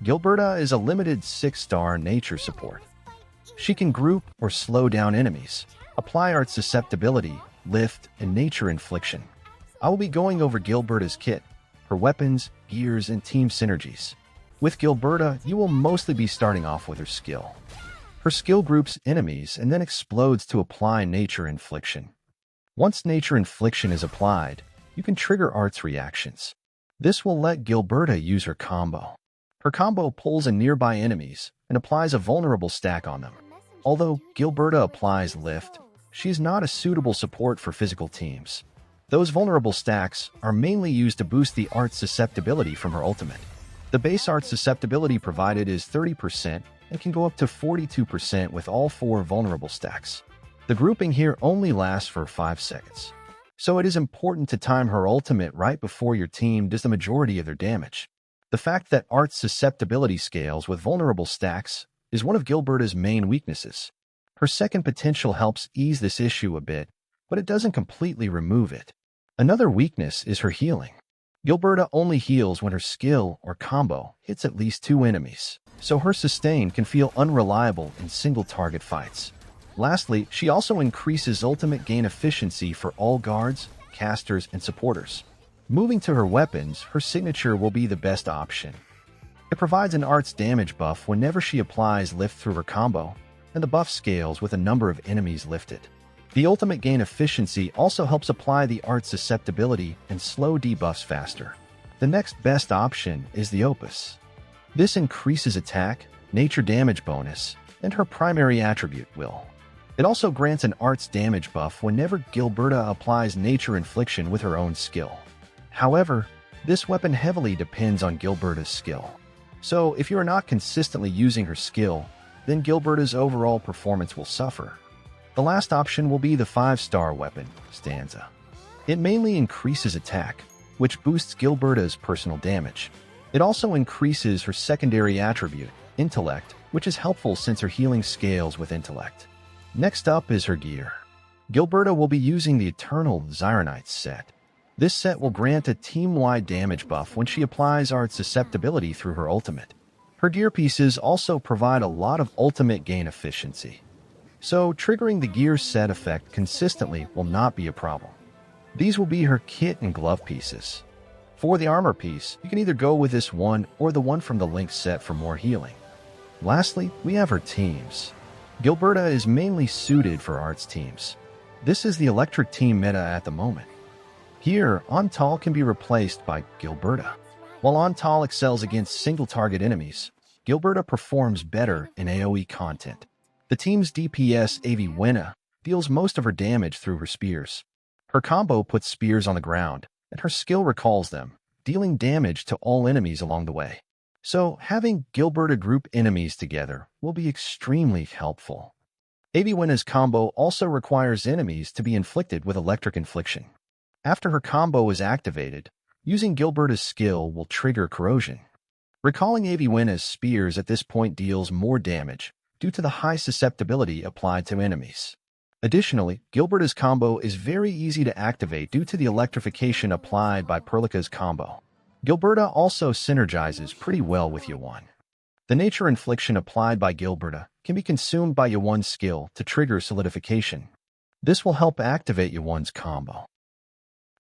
Gilberta is a limited 6-star nature support. She can group or slow down enemies, apply art susceptibility, lift, and nature infliction. I will be going over Gilberta's kit, her weapons, gears, and team synergies. With Gilberta, you will mostly be starting off with her skill. Her skill groups enemies and then explodes to apply nature infliction. Once nature infliction is applied, you can trigger art's reactions. This will let Gilberta use her combo. Her combo pulls in nearby enemies and applies a vulnerable stack on them. Although Gilberta applies lift, she is not a suitable support for physical teams. Those vulnerable stacks are mainly used to boost the art susceptibility from her ultimate. The base art susceptibility provided is 30% and can go up to 42% with all 4 vulnerable stacks. The grouping here only lasts for 5 seconds. So it is important to time her ultimate right before your team does the majority of their damage. The fact that art's susceptibility scales with vulnerable stacks is one of Gilberta's main weaknesses. Her second potential helps ease this issue a bit, but it doesn't completely remove it. Another weakness is her healing. Gilberta only heals when her skill or combo hits at least 2 enemies, so her sustain can feel unreliable in single-target fights. Lastly, she also increases ultimate gain efficiency for all guards, casters, and supporters. Moving to her weapons, her signature will be the best option. It provides an art's damage buff whenever she applies lift through her combo, and the buff scales with a number of enemies lifted. The ultimate gain efficiency also helps apply the art susceptibility and slow debuffs faster. The next best option is the Opus. This increases attack, nature damage bonus, and her primary attribute, Will. It also grants an art's damage buff whenever Gilberta applies nature infliction with her own skill. However, this weapon heavily depends on Gilberta's skill. So if you are not consistently using her skill, then Gilberta's overall performance will suffer. The last option will be the 5-star weapon, Stanza. It mainly increases attack, which boosts Gilberta's personal damage. It also increases her secondary attribute, Intellect, which is helpful since her healing scales with Intellect. Next up is her gear. Gilberta will be using the Eternal Arknights set. This set will grant a team-wide damage buff when she applies art susceptibility through her ultimate. Her gear pieces also provide a lot of ultimate gain efficiency. So triggering the gear set effect consistently will not be a problem. These will be her kit and glove pieces. For the armor piece, you can either go with this one or the one from the Link set for more healing. Lastly, we have her teams. Gilberta is mainly suited for arts teams. This is the electric team meta at the moment. Here, Antal can be replaced by Gilberta. While Antal excels against single-target enemies, Gilberta performs better in AoE content. The team's DPS Aviwena deals most of her damage through her spears. Her combo puts spears on the ground, and her skill recalls them, dealing damage to all enemies along the way. So, having Gilberta group enemies together will be extremely helpful. Aviwena's combo also requires enemies to be inflicted with electric infliction. After her combo is activated, using Gilberta's skill will trigger corrosion. Recalling Aviwena's spears at this point deals more damage due to the high susceptibility applied to enemies. Additionally, Gilberta's combo is very easy to activate due to the electrification applied by Perlica's combo. Gilberta also synergizes pretty well with Yawan. The nature infliction applied by Gilberta can be consumed by Yawan's skill to trigger solidification. This will help activate Yawan's combo.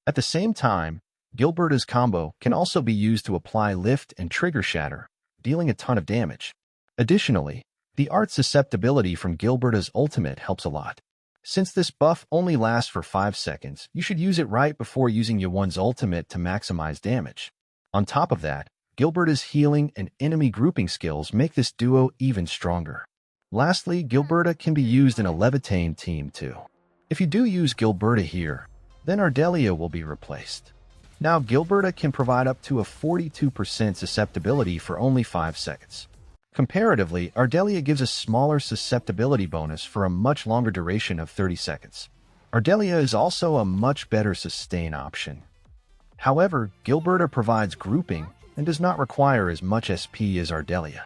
At the same time, Gilberta's combo can also be used to apply lift and trigger shatter, dealing a ton of damage. Additionally, the art susceptibility from Gilberta's ultimate helps a lot. Since this buff only lasts for 5 seconds, you should use it right before using Yawan's ultimate to maximize damage. On top of that, Gilberta's healing and enemy grouping skills make this duo even stronger. Lastly, Gilberta can be used in a Levitain team too. If you do use Gilberta here, then Ardelia will be replaced. Now, Gilberta can provide up to a 42% susceptibility for only 5 seconds. Comparatively, Ardelia gives a smaller susceptibility bonus for a much longer duration of 30 seconds. Ardelia is also a much better sustain option. However, Gilberta provides grouping and does not require as much SP as Ardelia.